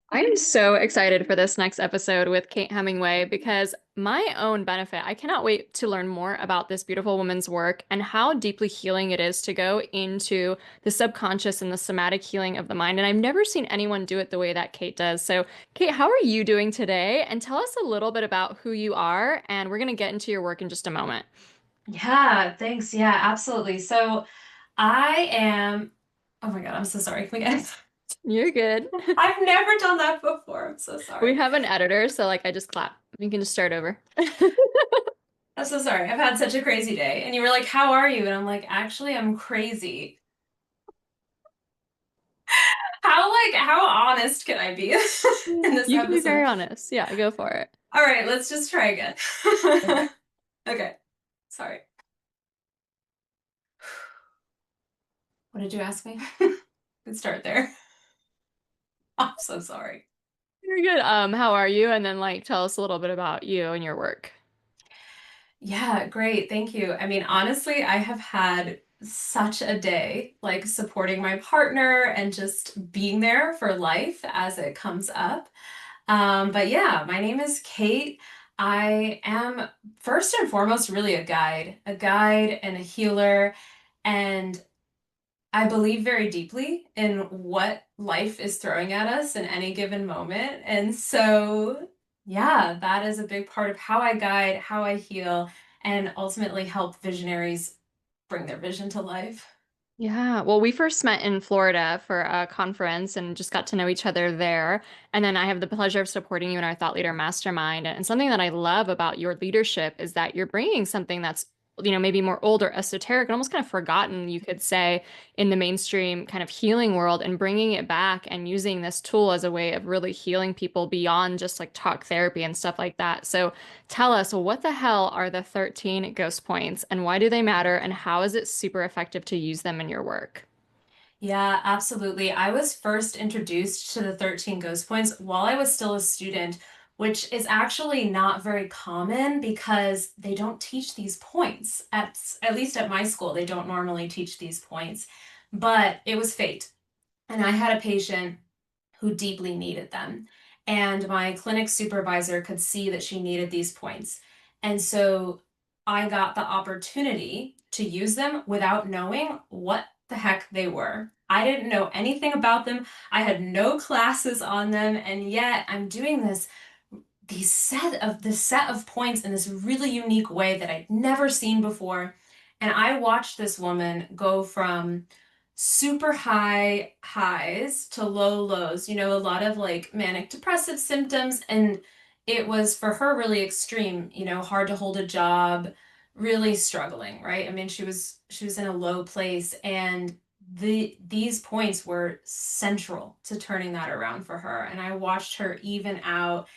I'm so excited for this next episode with Kate Hemingway because my own benefit, I cannot wait to learn more about this beautiful woman's work and how deeply healing it is to go into the subconscious and the somatic healing of the mind. And I've never seen anyone do it the way that Kate does. So, Kate, how are you doing today? And tell us a little bit about who you are. And we're going to get into your work in just a moment. Yeah, thanks. Yeah, absolutely. So I am, oh my God, I'm so sorry. You're good. I've never done that before. I'm so We sorry. have an editor, so I just clap. We can just start over. I'm so sorry. I've had such a crazy day. And you were like, how are you? And I'm like, actually, I'm crazy. How honest can I be in this You can be episode? very honest. Yeah, go for it. All right, let's just try again. Okay. Okay, sorry. What did you ask me? Let's start there. I'm so sorry. You're good. How are you? And then tell us a little bit about you and your work. Yeah, great. Thank you. I mean, honestly, I have had such a day, like supporting my partner and just being there for life as it comes up. But yeah, my name is Kate. I am first and foremost really a guide and a healer. And I believe very deeply in what life is throwing at us in any given moment. And so, yeah, that is a big part of how I guide, how I heal, and ultimately help visionaries bring their vision to life. Yeah, well, we first met in Florida for a conference and just got to know each other there. And then I have the pleasure of supporting you in our Thought Leader Mastermind. And something that I love about your leadership is that you're bringing something that's, maybe more old or esoteric and almost kind of forgotten, you could say, in the mainstream kind of healing world and bringing it back and using this tool as a way of really healing people beyond just like talk therapy and stuff like that. So, tell us, what the hell are the 13 ghost points and why do they matter and how is it super effective to use them in your work? Yeah, absolutely. I was first introduced to the 13 ghost points while I was still a student, which is actually not very common because they don't teach these points. At least at my school, they don't normally teach these points. But it was fate. And I had a patient who deeply needed them. And my clinic supervisor could see that she needed these points. And so I got the opportunity to use them without knowing what the heck they were. I didn't know anything about them. I had no classes on them, and yet I'm doing this set of points in this really unique way that I'd never seen before. And I watched this woman go from super high highs to low lows, a lot of like manic depressive symptoms. And it was for her really extreme, hard to hold a job, really struggling, right? I mean, she was in a low place and these points were central to turning that around for her. And I watched her even out,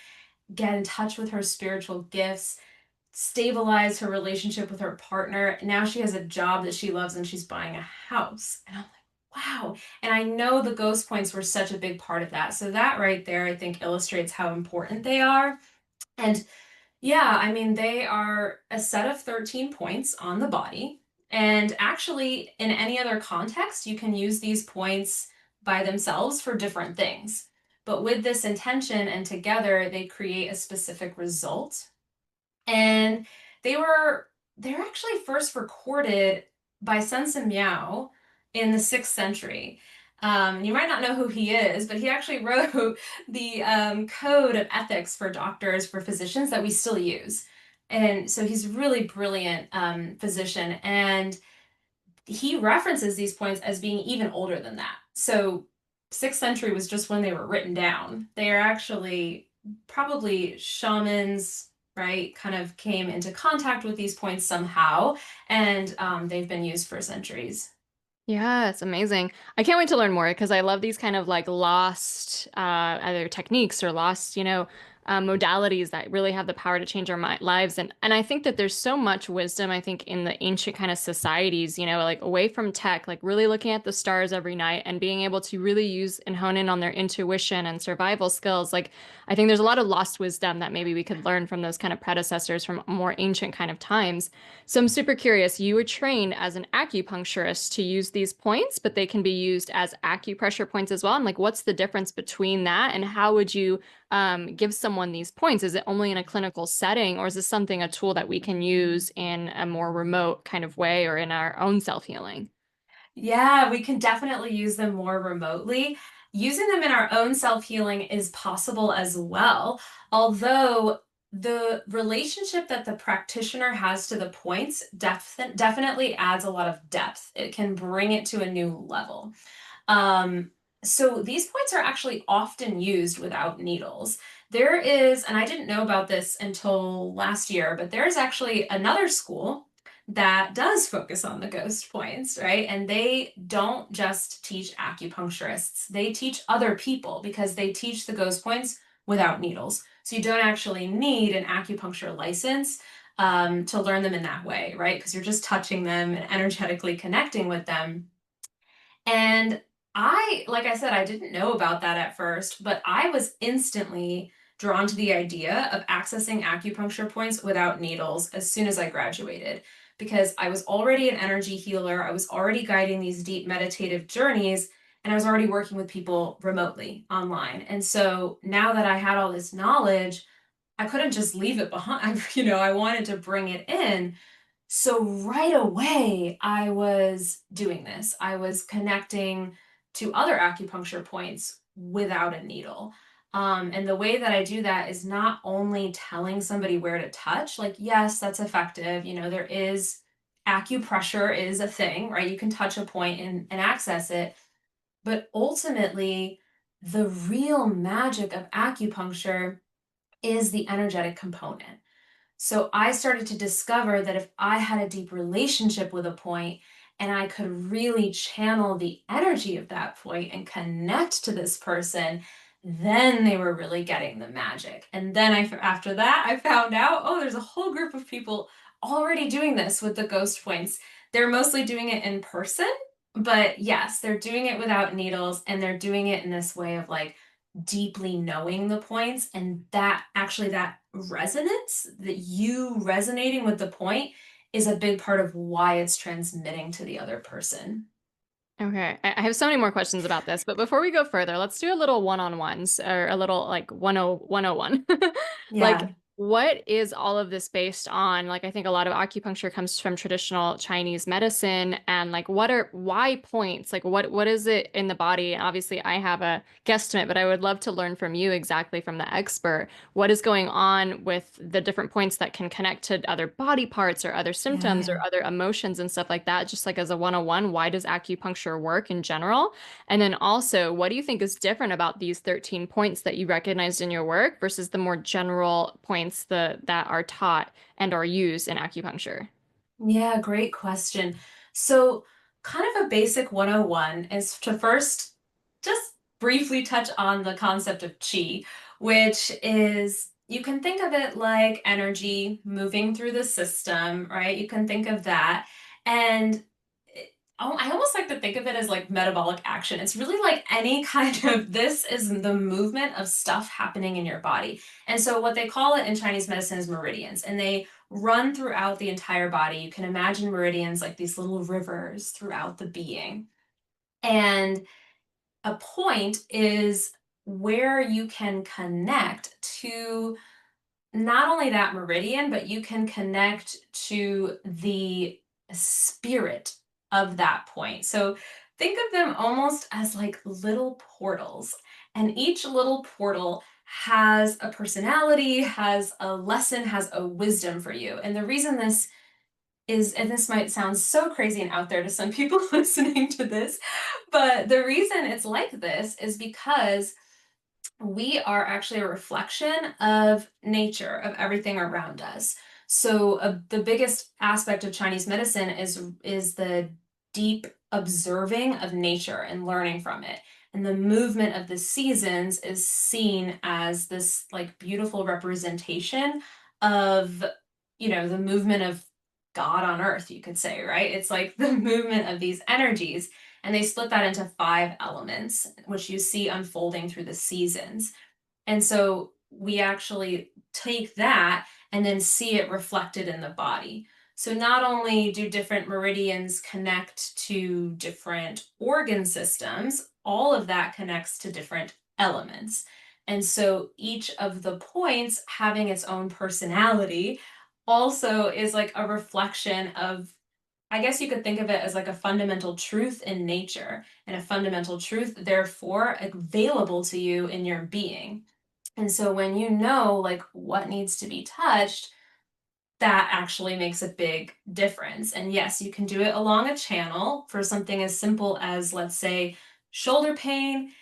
get in touch with her spiritual gifts, stabilize her relationship with her partner. Now she has a job that she loves and she's buying a house. And I'm like, wow. And I know the ghost points were such a big part of that. So that right there, I think, illustrates how important they are. And yeah, I mean, they are a set of 13 points on the body. And actually, in any other context, you can use these points by themselves for different things. But with this intention and together, they create a specific result. And they were they're actually first recorded by Si-Miao in the 6th century. You might not know who he is, but he actually wrote the code of ethics for doctors, for physicians that we still use. And so he's a really brilliant physician, and he references these points as being even older than that. So 6th century was just when they were written down. They are actually probably shamans, right? Kind of came into contact with these points somehow, and they've been used for centuries. Yeah, it's amazing. I can't wait to learn more because I love these kind of like lost either techniques or lost, modalities that really have the power to change our lives. And I think that there's so much wisdom, I think, in the ancient kind of societies, like away from tech, like really looking at the stars every night and being able to really use and hone in on their intuition and survival skills. Like, I think there's a lot of lost wisdom that maybe we could learn from those kind of predecessors from more ancient kind of times. So I'm super curious. You were trained as an acupuncturist to use these points, but they can be used as acupressure points as well. And like, what's the difference between that? And how would you give someone these points? Is it only in a clinical setting, or is this something, a tool that we can use in a more remote kind of way or in our own self-healing? Yeah, we can definitely use them more remotely. Using them in our own self-healing is possible as well, although the relationship that the practitioner has to the points definitely adds a lot of depth. It can bring it to a new level. Um, so these points are actually often used without needles. There is, and I didn't know about this until last year, but there's actually another school that does focus on the ghost points, right? And they don't just teach acupuncturists, they teach other people because they teach the ghost points without needles. So you don't actually need an acupuncture license to learn them in that way, right? Because you're just touching them and energetically connecting with them. And like I said, I didn't know about that at first, but I was instantly drawn to the idea of accessing acupuncture points without needles as soon as I graduated, because I was already an energy healer. I was already guiding these deep meditative journeys, and I was already working with people remotely online. And so now that I had all this knowledge, I couldn't just leave it behind. I wanted to bring it in. So right away, I was doing this. I was connecting to other acupuncture points without a needle. And the way that I do that is not only telling somebody where to touch, like, yes, that's effective. There is acupressure is a thing, right? You can touch a point and access it. But ultimately, the real magic of acupuncture is the energetic component. So I started to discover that if I had a deep relationship with a point and I could really channel the energy of that point and connect to this person, then they were really getting the magic. And then after that, I found out, oh, there's a whole group of people already doing this with the ghost points. They're mostly doing it in person, but yes, they're doing it without needles and they're doing it in this way of like deeply knowing the points, and that resonance, that you resonating with the point, is a big part of why it's transmitting to the other person. Okay, I have so many more questions about this, but before we go further, let's do a little one-on-ones or a little like 101. Like, Yeah. what is all of this based on? Like, I think a lot of acupuncture comes from traditional Chinese medicine, and like, why points? Like, what is it in the body? Obviously, I have a guesstimate, but I would love to learn from you exactly from the expert. What is going on with the different points that can connect to other body parts or other symptoms or Yeah. other emotions and stuff like that? Just like as a 101, why does acupuncture work in general? And then also, what do you think is different about these 13 points that you recognized in your work versus the more general points that are taught and are used in acupuncture? Yeah, great question. So, kind of a basic 101 is to first just briefly touch on the concept of chi, which is, you can think of it like energy moving through the system, right? You can think of that. And I almost like to think of it as like metabolic action. It's really like any kind of, this is the movement of stuff happening in your body. And so, what they call it in Chinese medicine is meridians, and they run throughout the entire body. You can imagine meridians like these little rivers throughout the being. And a point is where you can connect to not only that meridian, but you can connect to the spirit of that point. So think of them almost as like little portals, and each little portal has a personality, has a lesson, has a wisdom for you. And the reason this is, and this might sound so crazy and out there to some people listening to this, but the reason it's like this is because we are actually a reflection of nature, of everything around us. So the biggest aspect of Chinese medicine is the deep observing of nature and learning from it. And the movement of the seasons is seen as this like beautiful representation of, the movement of God on earth, you could say, right? It's like the movement of these energies. And they split that into five elements, which you see unfolding through the seasons. And so we actually take that and then see it reflected in the body. So not only do different meridians connect to different organ systems, all of that connects to different elements. And so each of the points having its own personality also is like a reflection of, I guess you could think of it as like a fundamental truth in nature and a fundamental truth, therefore, available to you in your being. And so when you know like what needs to be touched, that actually makes a big difference. And yes, you can do it along a channel for something as simple as, let's say, shoulder pain,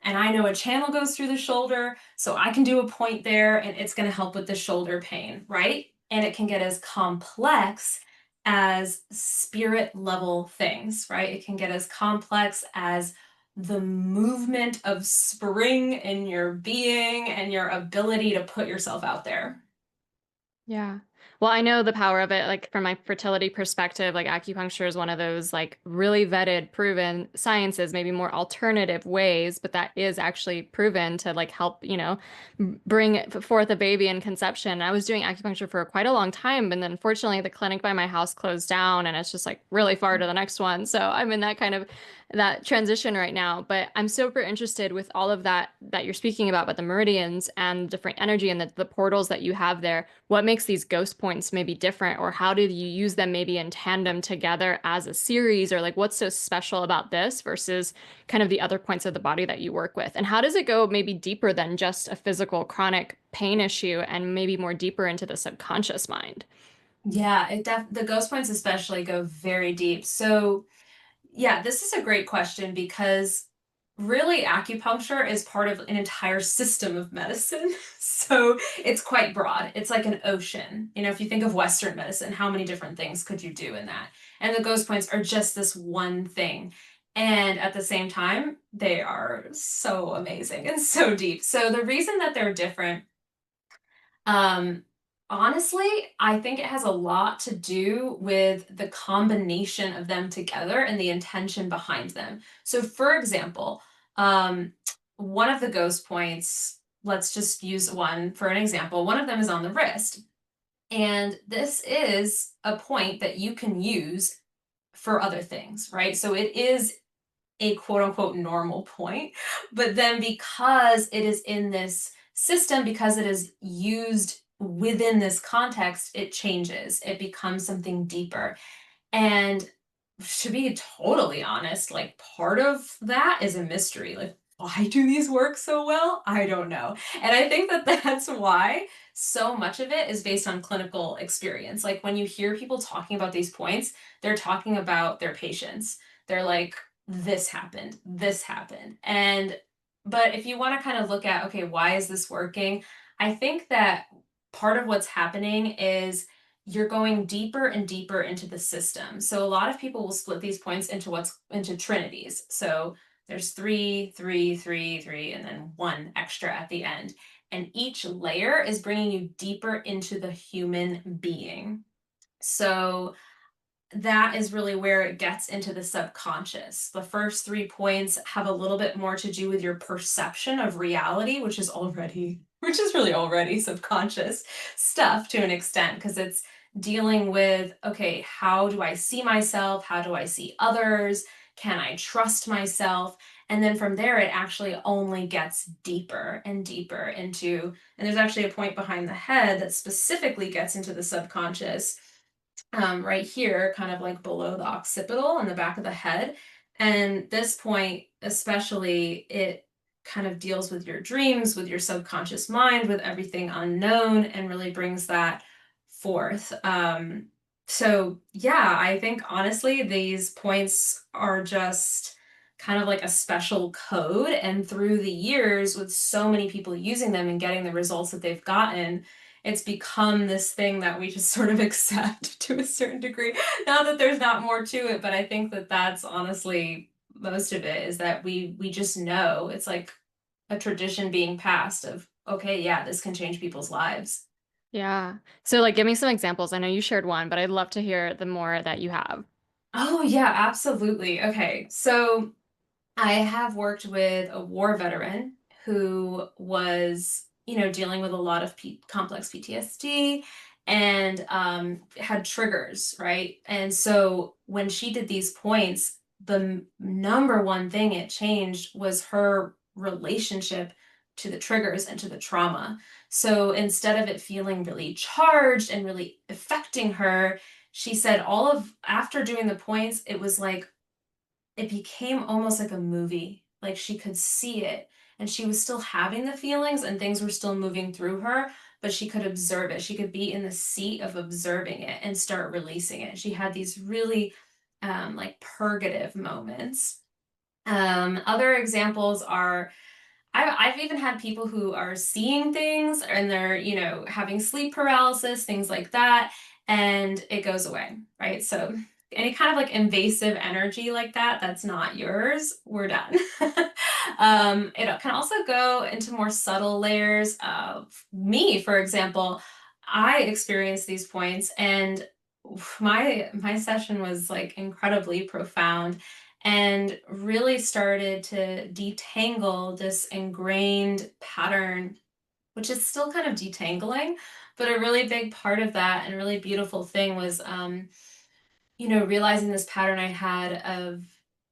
and I know a channel goes through the shoulder, so I can do a point there and it's going to help with the shoulder pain, right? And it can get as complex as spirit level things, right? It can get as complex as the movement of spring in your being and your ability to put yourself out there. Yeah. Well, I know the power of it, like from my fertility perspective, like acupuncture is one of those like really vetted, proven sciences, maybe more alternative ways, but that is actually proven to like help, bring forth a baby in conception. I was doing acupuncture for quite a long time, and then unfortunately the clinic by my house closed down and it's just like really far to the next one. So I'm in that transition right now, but I'm super interested with all of that you're speaking about the meridians and different energy and the portals that you have there. What makes these ghost points maybe different, or how did you use them maybe in tandem together as a series, or like what's so special about this versus kind of the other points of the body that you work with? And how does it go maybe deeper than just a physical chronic pain issue and maybe more deeper into the subconscious mind? Yeah, the ghost points especially go very deep. So yeah, this is a great question because really acupuncture is part of an entire system of medicine. So it's quite broad. It's like an ocean. If you think of Western medicine, how many different things could you do in that? And the ghost points are just this one thing. And at the same time, they are so amazing and so deep. So the reason that they're different, um, honestly, I think it has a lot to do with the combination of them together and the intention behind them. So, for example, one of the ghost points, let's just use one for an example. One of them is on the wrist. And this is a point that you can use for other things, right? So it is a quote unquote normal point. But then because it is in this system, because it is used within this context, it changes. It becomes something deeper. And to be totally honest, like part of that is a mystery. Like, why do these work so well? I don't know. And I think that that's why so much of it is based on clinical experience. Like when you hear people talking about these points, they're talking about their patients. They're like, this happened, this happened. But if you want to kind of look at, okay, why is this working? I think that part of what's happening is you're going deeper and deeper into the system. So a lot of people will split these points into trinities. So there's three, three, three, three, and then one extra at the end. And each layer is bringing you deeper into the human being. So that is really where it gets into the subconscious. The first 3 points have a little bit more to do with your perception of reality, which is really already subconscious stuff to an extent, because it's dealing with, okay, how do I see myself? How do I see others? Can I trust myself? And then from there, it actually only gets deeper and deeper and there's actually a point behind the head that specifically gets into the subconscious, right here, kind of like below the occipital in the back of the head. And this point, especially, it kind of deals with your dreams, with your subconscious mind, with everything unknown, and really brings that forth. So, yeah, I think honestly, these points are just kind of like a special code. And through the years, with so many people using them and getting the results that they've gotten, it's become this thing that we just sort of accept to a certain degree. Not that there's not more to it, but I think that that's honestly most of it is that we just know it's like a tradition being passed of, okay, yeah, this can change people's lives. Yeah. So like give me some examples. I know you shared one, but I'd love to hear the more that you have. Oh, yeah, absolutely. Okay. So I have worked with a war veteran who was, dealing with a lot of complex PTSD and had triggers, right? And so when she did these points, the number one thing it changed was her relationship to the triggers and to the trauma. So instead of it feeling really charged and really affecting her, she said after doing the points, it was like, it became almost like a movie. Like she could see it and she was still having the feelings and things were still moving through her, but she could observe it. She could be in the seat of observing it and start releasing it. She had these really like purgative moments. Other examples are I've even had people who are seeing things and they're, having sleep paralysis, things like that, and it goes away, right? So any kind of like invasive energy like that, that's not yours, we're done. It can also go into more subtle layers of me, for example. I experienced these points and my session was like incredibly profound and really started to detangle this ingrained pattern, which is still kind of detangling. But a really big part of that and a really beautiful thing was, realizing this pattern I had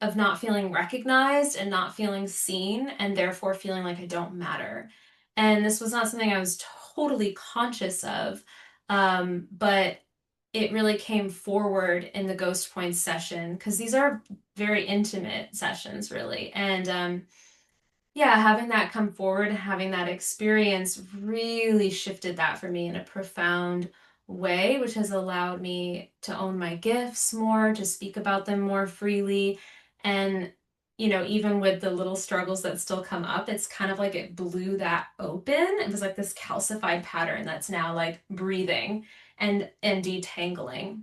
of not feeling recognized and not feeling seen, and therefore feeling like I don't matter. And this was not something I was totally conscious of, but it really came forward in the Ghost Points session because these are very intimate sessions, really. And yeah, having that come forward, having that experience really shifted that for me in a profound way, which has allowed me to own my gifts more, to speak about them more freely. And, even with the little struggles that still come up, it's kind of like it blew that open. It was like this calcified pattern that's now like breathing and detangling.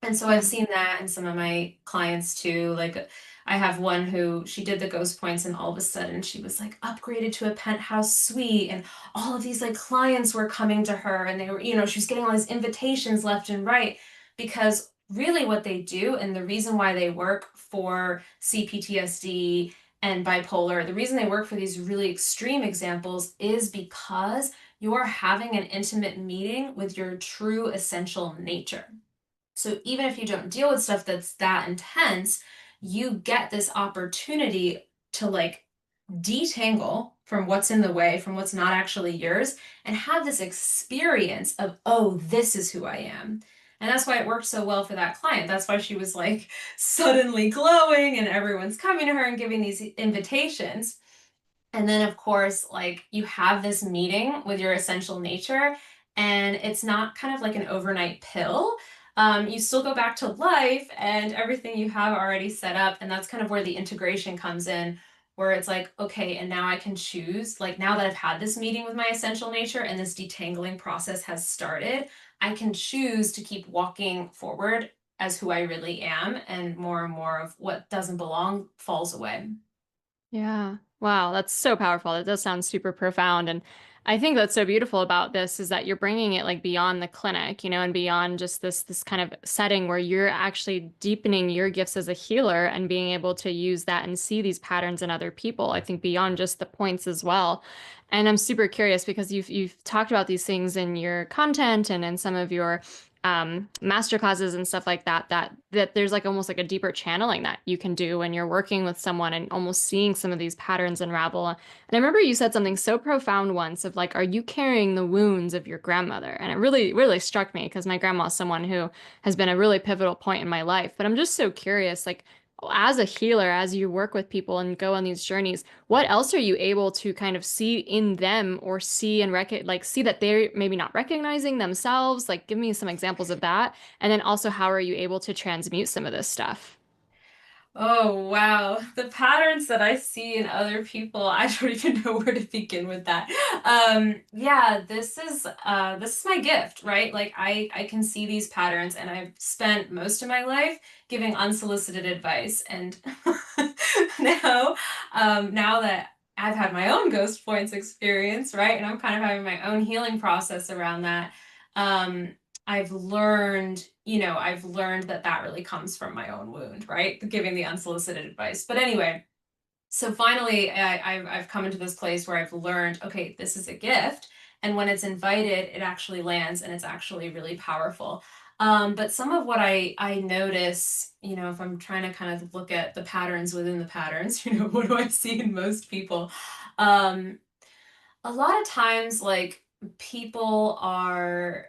And so I've Yeah. seen that in some of my clients too. Like I have one who she did the ghost points and all of a sudden she was like upgraded to a penthouse suite and all of these like clients were coming to her and they were, she was getting all these invitations left and right because really what they do and the reason why they work for CPTSD and bipolar, the reason they work for these really extreme examples is because you're having an intimate meeting with your true essential nature. So even if you don't deal with stuff that's that intense, you get this opportunity to like detangle from what's in the way, from what's not actually yours, and have this experience of, oh, this is who I am. And that's why it worked so well for that client. That's why she was like suddenly glowing and everyone's coming to her and giving these invitations. And then, of course, like you have this meeting with your essential nature, and it's not kind of like an overnight pill. You still go back to life and everything you have already set up. And that's kind of where the integration comes in, where it's like, okay, and now I can choose. Like now that I've had this meeting with my essential nature and this detangling process has started, I can choose to keep walking forward as who I really am, and more of what doesn't belong falls away. Yeah. Wow, that's so powerful. That does sound super profound. And I think that's so beautiful about this is that you're bringing it like beyond the clinic, and beyond just this kind of setting where you're actually deepening your gifts as a healer and being able to use that and see these patterns in other people. I think beyond just the points as well. And I'm super curious because you've talked about these things in your content and in some of your master classes and stuff like that, that there's like almost like a deeper channeling that you can do when you're working with someone and almost seeing some of these patterns unravel. And I remember you said something so profound once of like, are you carrying the wounds of your grandmother? And it really, really struck me because my grandma is someone who has been a really pivotal point in my life. But I'm just so curious, like as a healer, as you work with people and go on these journeys, what else are you able to kind of see in them or see and see that they're maybe not recognizing themselves? Like, give me some examples of that. And then also, how are you able to transmute some of this stuff? Oh, wow. The patterns that I see in other people, I don't even know where to begin with that. Yeah, this is my gift, right? Like I can see these patterns and I've spent most of my life giving unsolicited advice. And now now that I've had my own ghost points experience, right? And I'm kind of having my own healing process around that. Um, I've learned that that really comes from my own wound, right? Giving the unsolicited advice. But anyway, so finally, I've come into this place where I've learned, okay, this is a gift. And when it's invited, it actually lands and it's actually really powerful. But some of what I notice, if I'm trying to kind of look at the patterns within the patterns, what do I see in most people? Um, a lot of times, like people are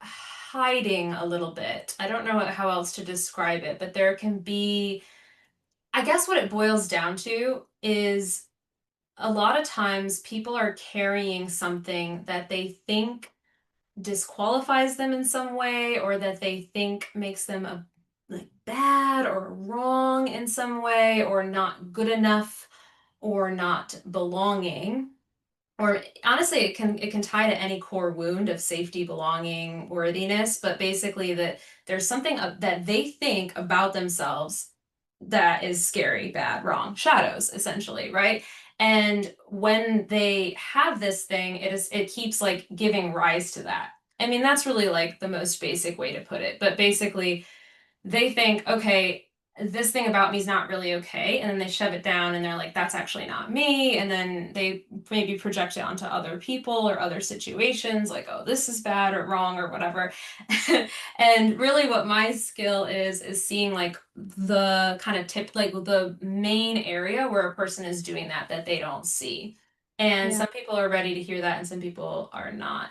hiding a little bit. I don't know how else to describe it, but there can be, I guess what it boils down to is a lot of times people are carrying something that they think disqualifies them in some way or that they think makes them like bad or wrong in some way or not good enough or not belonging, or honestly it can tie to any core wound of safety, belonging, worthiness, but basically that there's something that they think about themselves that is scary, bad, wrong, shadows essentially, right? And when they have this thing, it keeps like giving rise to that. I mean, that's really like the most basic way to put it, but basically they think, okay, this thing about me is not really okay. And then they shove it down and they're like, that's actually not me. And then they maybe project it onto other people or other situations, like, oh, this is bad or wrong or whatever. And really, what my skill is seeing like the kind of tip, like the main area where a person is doing that they don't see. And Yeah. some people are ready to hear that and some people are not.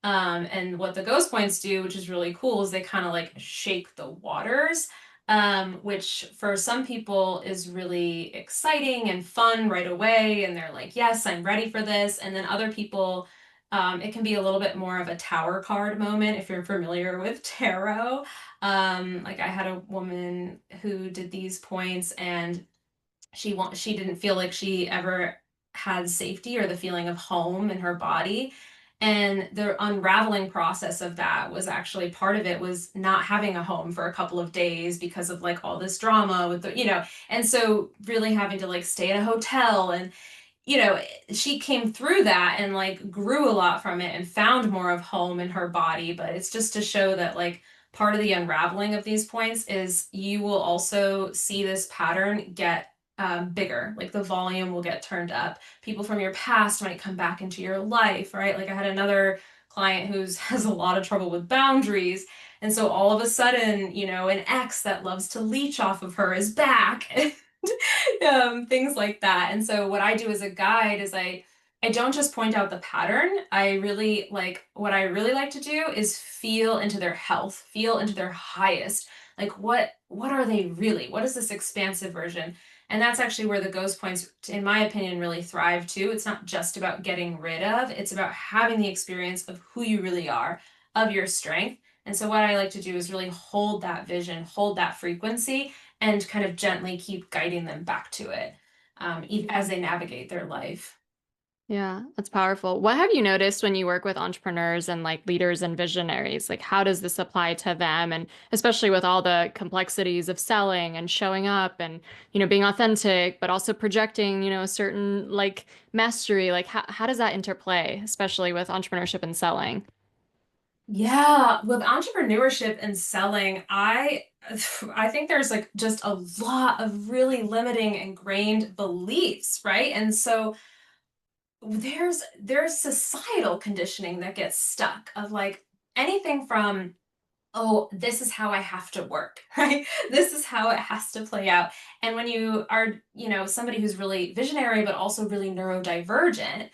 And what the ghost points do, which is really cool, is they kind of like shake the waters, which for some people is really exciting and fun right away. And they're like, yes, I'm ready for this. And then other people, it can be a little bit more of a tower card moment if you're familiar with tarot. Like I had a woman who did these points and she didn't feel like she ever had safety or the feeling of home in her body, and the unraveling process of that was actually part of it was not having a home for a couple of days because of like all this drama with the. And so really having to like stay in a hotel, and you know, she came through that and like grew a lot from it and found more of home in her body. But it's just to show that like part of the unraveling of these points is you will also see this pattern get bigger. Like the volume will get turned up. People from your past might come back into your life, right? Like I had another client who's has a lot of trouble with boundaries. And so all of a sudden, an ex that loves to leech off of her is back. Things like that. And so what I do as a guide is I don't just point out the pattern. I really like what I really like to do is feel into their health, feel into their highest. Like what are they really? What is this expansive version? And that's actually where the ghost points, in my opinion, really thrive too. It's not just about getting rid of, it's about having the experience of who you really are, of your strength. And so what I like to do is really hold that vision, hold that frequency, and kind of gently keep guiding them back to it, as they navigate their life. Yeah, that's powerful. What have you noticed when you work with entrepreneurs and like leaders and visionaries? Like, how does this apply to them? And especially with all the complexities of selling and showing up and, being authentic, but also projecting, a certain like mastery. Like, how does that interplay, especially with entrepreneurship and selling? Yeah, with entrepreneurship and selling, I think there's like just a lot of really limiting ingrained beliefs, right? And so there's societal conditioning that gets stuck of like anything from, oh, this is how I have to work, right? This is how it has to play out. And when you are, somebody who's really visionary but also really neurodivergent,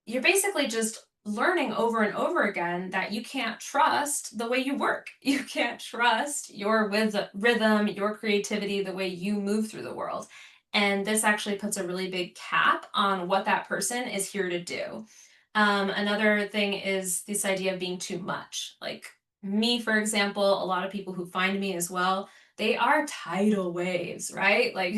you're basically just learning over and over again that you can't trust the way you work. You can't trust your rhythm, your creativity, the way you move through the world. And this actually puts a really big cap on what that person is here to do. Another thing is this idea of being too much. Like me, for example, a lot of people who find me as well, they are tidal waves, right? Like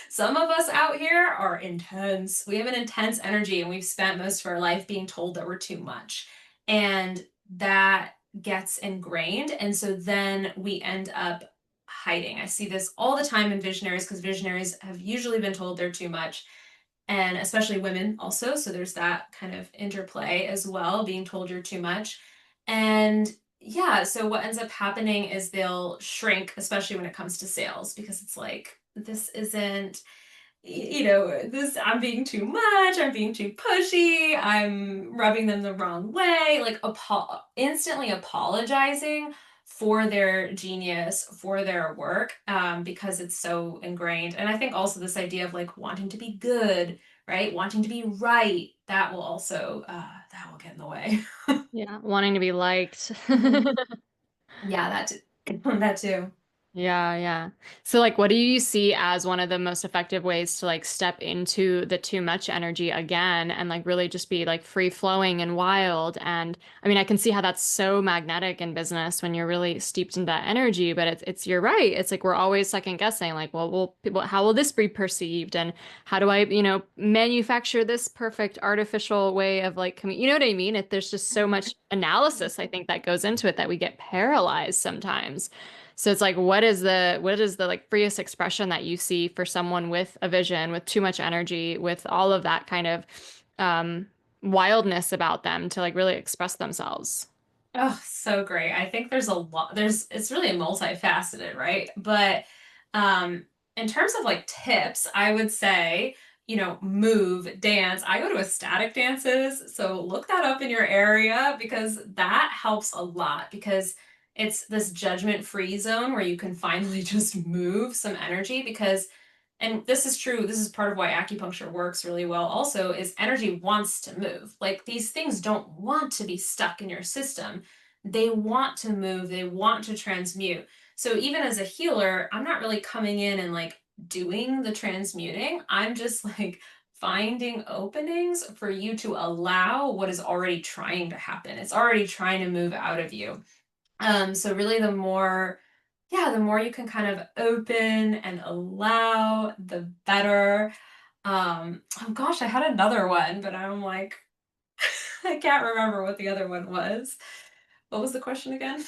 some of us out here are intense. We have an intense energy and we've spent most of our life being told that we're too much. And that gets ingrained. And so then we end up hiding. I see this all the time in visionaries because visionaries have usually been told they're too much, and especially women also. So there's that kind of interplay as well, being told you're too much. And yeah, so what ends up happening is they'll shrink, especially when it comes to sales, because it's like, this isn't, this, I'm being too much, I'm being too pushy, I'm rubbing them the wrong way, like instantly apologizing for their genius, for their work, because it's so ingrained. And I think also this idea of like wanting to be good, right? Wanting to be right, that will also that will get in the way. Yeah, wanting to be liked. Mhm. Yeah, that too. That too. Yeah, yeah. So like what do you see as one of the most effective ways to like step into the too much energy again and like really just be like free flowing and wild? And I mean, I can see how that's so magnetic in business when you're really steeped in that energy, but it's you're right. It's like we're always second guessing like, well, will people how will this be perceived and how do I, manufacture this perfect artificial way of like you know what I mean? There's just so much analysis I think that goes into it that we get paralyzed sometimes. So it's like, what is the like freest expression that you see for someone with a vision, with too much energy, with all of that kind of um, wildness about them to like really express themselves? Oh, so great. I think there's a lot, it's really multifaceted, right? But um in terms of like tips, I would say, move, dance. I go to ecstatic dances, so look that up in your area because that helps a lot because it's this judgment-free zone where you can finally just move some energy because, and this is true, this is part of why acupuncture works really well also, is energy wants to move. Like these things don't want to be stuck in your system. They want to move, they want to transmute. So even as a healer, I'm not really coming in and like doing the transmuting. I'm just like finding openings for you to allow what is already trying to happen. It's already trying to move out of you. So really the more you can kind of open and allow, the better. Oh gosh, I had another one, but I'm like, I can't remember what the other one was. What was the question again?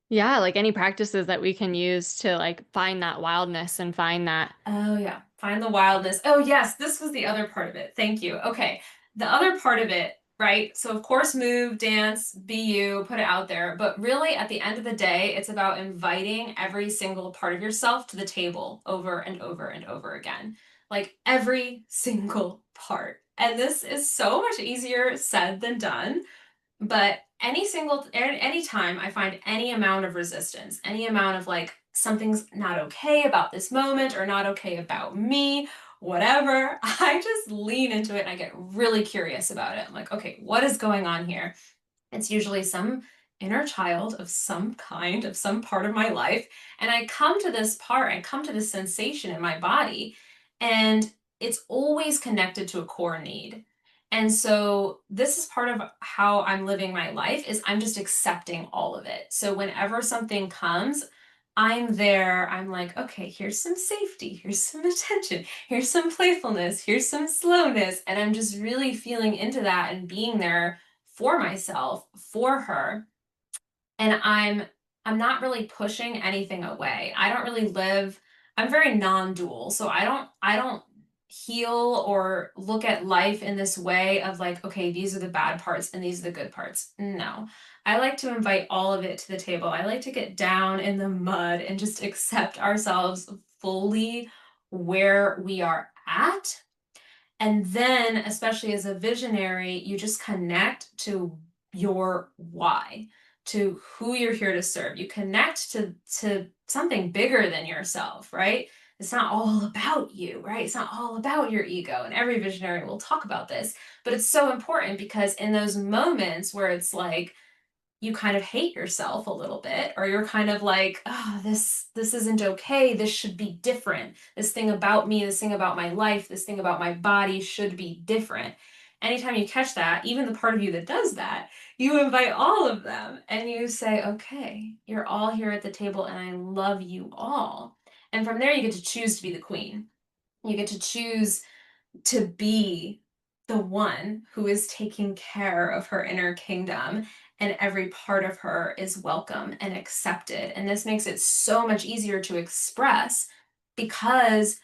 Yeah, like any practices that we can use to like find that wildness and find that. Oh yeah, find the wildness. Oh yes, this was the other part of it. Thank you. Okay. The other part of it, right? So of course move, dance, be you, put it out there, but really at the end of the day, it's about inviting every single part of yourself to the table over and over and over again. Like every single part. And this is so much easier said than done. But any time I find any amount of resistance, any amount of like something's not okay about this moment or not okay about me, whatever, I just lean into it and I get really curious about it. I'm like, okay, what is going on here? It's usually some inner child of some kind, of some part of my life. And I come to this part, I come to this sensation in my body, and it's always connected to a core need. And so this is part of how I'm living my life is I'm just accepting all of it. So whenever something comes, I'm there. I'm like, okay, here's some safety, here's some attention, here's some playfulness, here's some slowness. And I'm just really feeling into that and being there for myself, for her. And I'm not really pushing anything away. I don't really live, I'm very non-dual. So I don't heal or look at life in this way of like, okay, these are the bad parts and these are the good parts. No. I like to invite all of it to the table. I like to get down in the mud and just accept ourselves fully where we are at, and then, especially as a visionary, you just connect to your why, to who you're here to serve. You connect to something bigger than yourself, right? It's not all about you, right? It's not all about your ego. And every visionary will talk about this, but it's so important because in those moments where it's like, you kind of hate yourself a little bit, or you're kind of like, oh, this isn't okay, this should be different, this thing about me, this thing about my life, this thing about my body should be different. anytime you catch that, even the part of you that does that, you invite all of them and you say, okay, you're all here at the table and I love you all. And from there, you get to choose to be the queen. You get to choose to be the one who is taking care of her inner kingdom, and every part of her is welcome and accepted. And this makes it so much easier to express because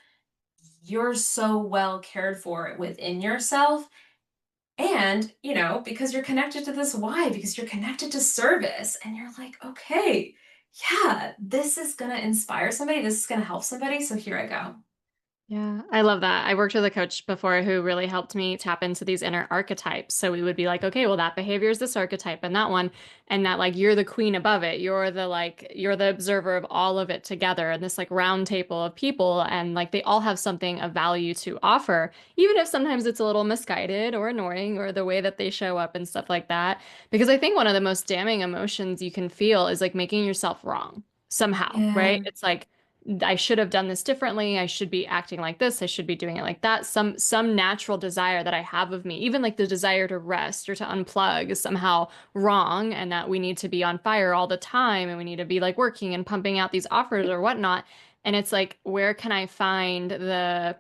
you're so well cared for within yourself. And, because you're connected to this why, because you're connected to service, and you're like, okay, yeah, this is going to inspire somebody, this is going to help somebody. So here I go. Yeah, I love that. I worked with a coach before who really helped me tap into these inner archetypes. So we would be like, okay, well, that behavior is this archetype and that one, and that like you're the queen above it. You're the observer of all of it together and this like round table of people. And like they all have something of value to offer, even if sometimes it's a little misguided or annoying or the way that they show up and stuff like that. Because I think one of the most damning emotions you can feel is like making yourself wrong somehow, right? Yeah. It's like, I should have done this differently. I should be acting like this. I should be doing it like that. Some natural desire that I have of me, even like the desire to rest or to unplug is somehow wrong, and that we need to be on fire all the time and we need to be like working and pumping out these offers or whatnot. And it's like, where can I find the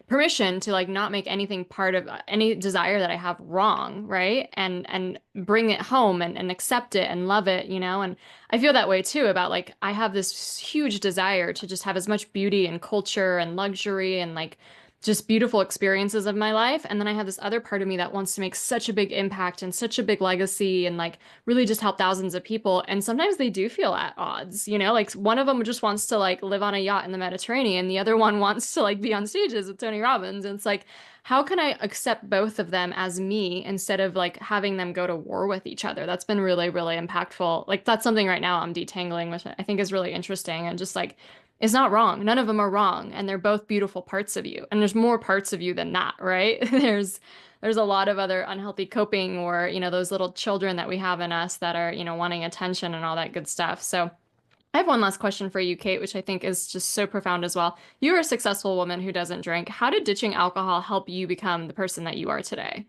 permission to like not make anything part of any desire that I have wrong, right? And bring it home and accept it and love it, And I feel that way too about like I have this huge desire to just have as much beauty and culture and luxury and like just beautiful experiences of my life. And then I have this other part of me that wants to make such a big impact and such a big legacy and like really just help thousands of people. And sometimes they do feel at odds, Like one of them just wants to like live on a yacht in the Mediterranean, the other one wants to like be on stages with Tony Robbins. And it's like, how can I accept both of them as me instead of like having them go to war with each other? That's been really, really impactful. Like that's something right now I'm detangling, which I think is really interesting and just like it's not wrong. None of them are wrong, and they're both beautiful parts of you. And there's more parts of you than that, right? There's a lot of other unhealthy coping or, those little children that we have in us that are, wanting attention and all that good stuff. So I have one last question for you, Kate, which I think is just so profound as well. You're a successful woman who doesn't drink. How did ditching alcohol help you become the person that you are today?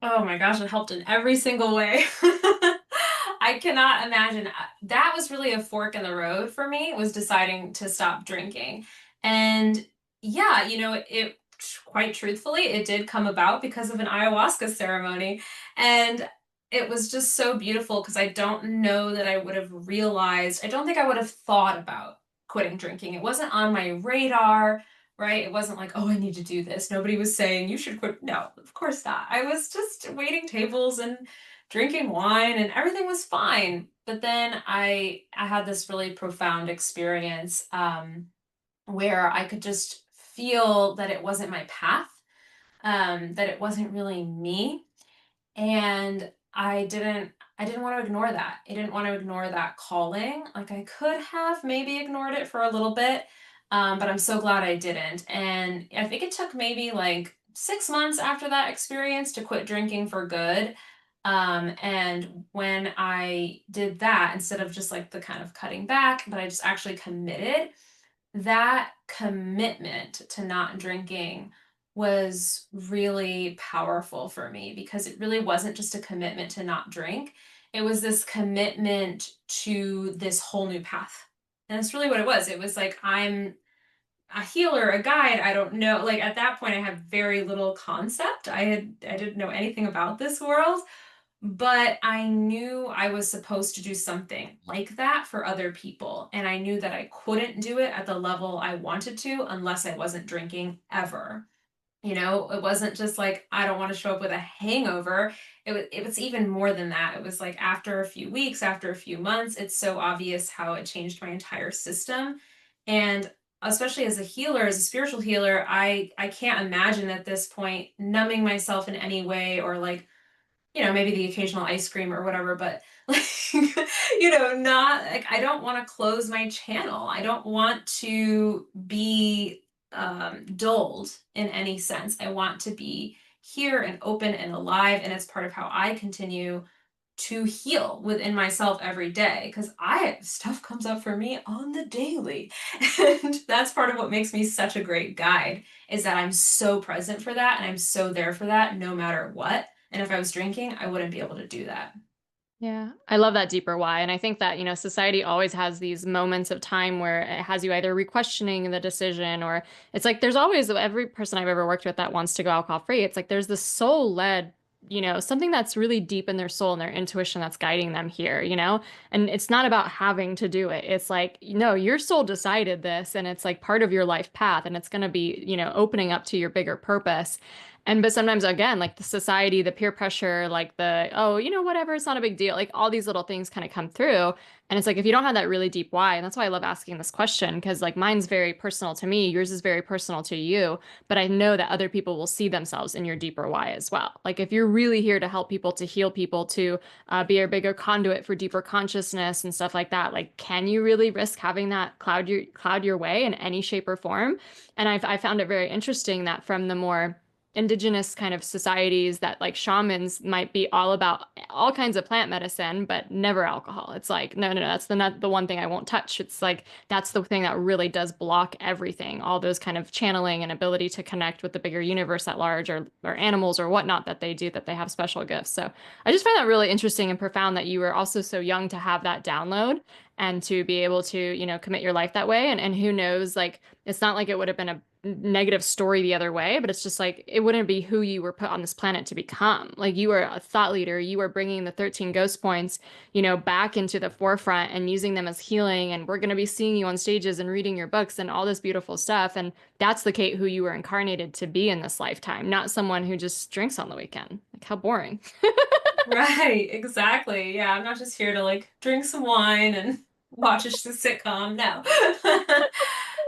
Oh my gosh, it helped in every single way. I cannot imagine. That was really a fork in the road for me, was deciding to stop drinking. And yeah, it quite truthfully, it did come about because of an ayahuasca ceremony. And it was just so beautiful because I don't know that I would have realized, I don't think I would have thought about quitting drinking. It wasn't on my radar, right? It wasn't like, oh, I need to do this. Nobody was saying you should quit. No, of course not. I was just waiting tables and drinking wine and everything was fine. But then I had this really profound experience where I could just feel that it wasn't my path, that it wasn't really me, and I didn't want to ignore that. I didn't want to ignore that calling. Like I could have maybe ignored it for a little bit, but I'm so glad I didn't. And I think it took maybe like 6 months after that experience to quit drinking for good. And when I did that, instead of just like the kind of cutting back, but I just actually committed, that commitment to not drinking was really powerful for me because it really wasn't just a commitment to not drink. It was this commitment to this whole new path. And that's really what it was. It was like, I'm a healer, a guide. I don't know. Like at that point, I had very little concept. I didn't know anything about this world, but I knew I was supposed to do something like that for other people. And I knew that I couldn't do it at the level I wanted to unless I wasn't drinking ever. It wasn't just like I don't want to show up with a hangover. It was even more than that. It was like after a few weeks, after a few months, it's so obvious how it changed my entire system. And especially as a healer, as a spiritual healer, I can't imagine at this point numbing myself in any way or like maybe the occasional ice cream or whatever, but like, not like I don't want to close my channel. I don't want to be dulled in any sense. I want to be here and open and alive, and it's part of how I continue to heal within myself every day because I stuff comes up for me on the daily. And that's part of what makes me such a great guide is that I'm so present for that and I'm so there for that no matter what. And if I was drinking, I wouldn't be able to do that. Yeah, I love that deeper why. And I think that, society always has these moments of time where it has you either re-questioning the decision or it's like there's always every person I've ever worked with that wants to go alcohol free. It's like there's this soul-led, something that's really deep in their soul and their intuition that's guiding them here. And it's not about having to do it. It's like, no, your soul decided this and it's like part of your life path and it's going to be, opening up to your bigger purpose. But sometimes again, like the society, the peer pressure, like the, oh, whatever, it's not a big deal. Like all these little things kind of come through. And it's like if you don't have that really deep why, and that's why I love asking this question, because like mine's very personal to me, yours is very personal to you, but I know that other people will see themselves in your deeper why as well. Like if you're really here to help people, to heal people, to be a bigger conduit for deeper consciousness and stuff like that, like can you really risk having that cloud your way in any shape or form? And I found it very interesting that from the more indigenous kind of societies that like shamans might be all about all kinds of plant medicine, but never alcohol. It's like, no, no, no, that's not the one thing I won't touch. It's like that's the thing that really does block everything, all those kind of channeling and ability to connect with the bigger universe at large or animals or whatnot that they do, that they have special gifts. So I just find that really interesting and profound that you were also so young to have that download and to be able to, commit your life that way. And who knows, like it's not like it would have been a negative story the other way, but it's just like it wouldn't be who you were put on this planet to become. Like you were a thought leader, you were bringing the 13 ghost points, back into the forefront and using them as healing. And we're going to be seeing you on stages and reading your books and all this beautiful stuff. And that's the Kate who you were incarnated to be in this lifetime, not someone who just drinks on the weekend. Like how boring. Right, exactly. Yeah, I'm not just here to like drink some wine and watch a sitcom. No.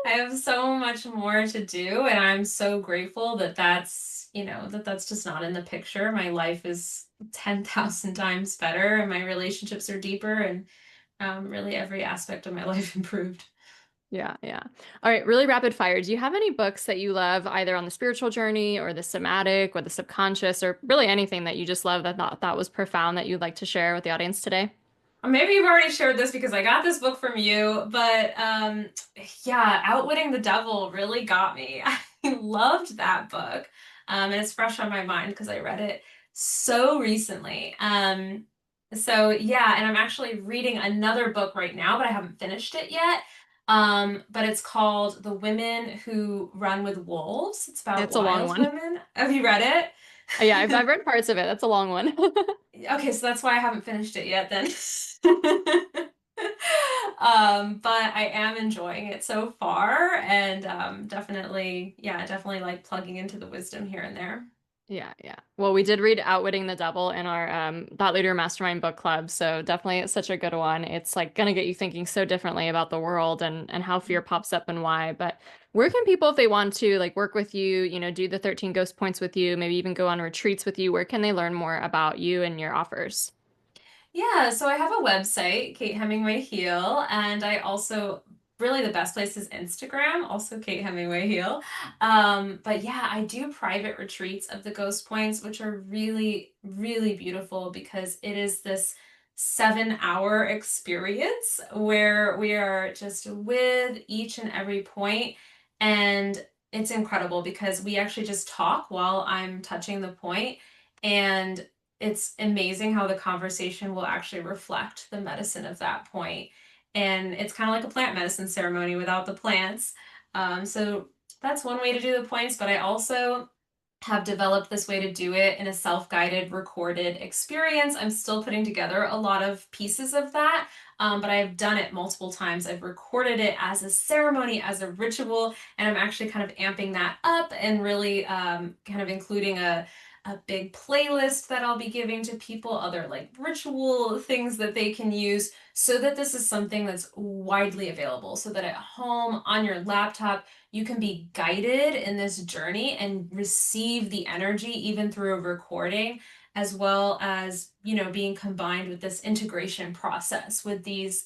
I have so much more to do, and I'm so grateful that that's just not in the picture. My life is 10,000 times better, and my relationships are deeper, and really every aspect of my life improved. Yeah, yeah. All right, really rapid fire. Do you have any books that you love either on the spiritual journey or the somatic or the subconscious or really anything that you just love that thought was profound that you'd like to share with the audience today? Maybe you've already shared this because I got this book from you, but yeah, Outwitting the Devil really got me. I loved that book. And it's fresh on my mind because I read it so recently. So yeah, and I'm actually reading another book right now, but I haven't finished it yet. But it's called The Women Who Run with Wolves. It's about It's a long wild one. women. Have you read Yeah, I've it? read parts of it. That's a long one. Okay, so that's why I haven't finished it yet then. But I am enjoying it so far and definitely, yeah, definitely like plugging into the wisdom here and there. Yeah, yeah. Well, we did read Outwitting the Devil in our Thought Leader Mastermind book club, so definitely it's such a good one. It's like gonna get you thinking so differently about the world and how fear pops up and why. But where can people, if they want to, like work with you, do the 13 ghost points with you, maybe even go on retreats with you, where can they learn more about you and your offers? Yeah, so I have a website, Kate Hemingway Heal, and I also really the best place is Instagram, also Kate Hemingway Heal. But yeah, I do private retreats of the Ghost Points, which are really, really beautiful because it is this 7 hour experience where we are just with each and every point, and it's incredible because we actually just talk while I'm touching the point, and it's amazing how the conversation will actually reflect the medicine of that point. And it's kind of like a plant medicine ceremony without the plants. So that's one way to do the points, but I also have developed this way to do it in a self-guided recorded experience. I'm still putting together a lot of pieces of that, but I've done it multiple times. I've recorded it as a ceremony, as a ritual, and I'm actually kind of amping that up and really kind of including a big playlist that I'll be giving to people, other like ritual things that they can use so that this is something that's widely available. So that at home, on your laptop, you can be guided in this journey and receive the energy even through a recording, as well as, being combined with this integration process with these,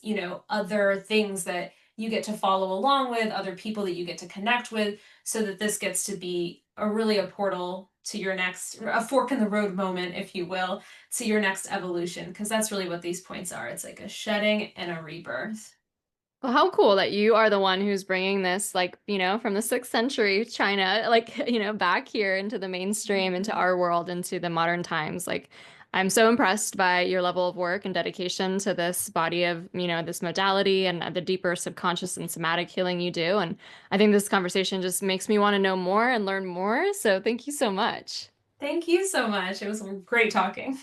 other things that you get to follow along with, other people that you get to connect with, so that this gets to be a really a portal to your next, a fork in the road moment, if you will, to your next evolution, because that's really what these points are. It's like a shedding and a rebirth. Well, how cool that you are the one who's bringing this, like, from the 6th century China, like, back here into the mainstream, into Mhm. our world, into the modern times. Like, I'm so impressed by your level of work and dedication to this body of, this modality and the deeper subconscious and somatic healing you do. And I think this conversation just makes me want to know more and learn more. So thank you so much. Thank you so much. It was great talking.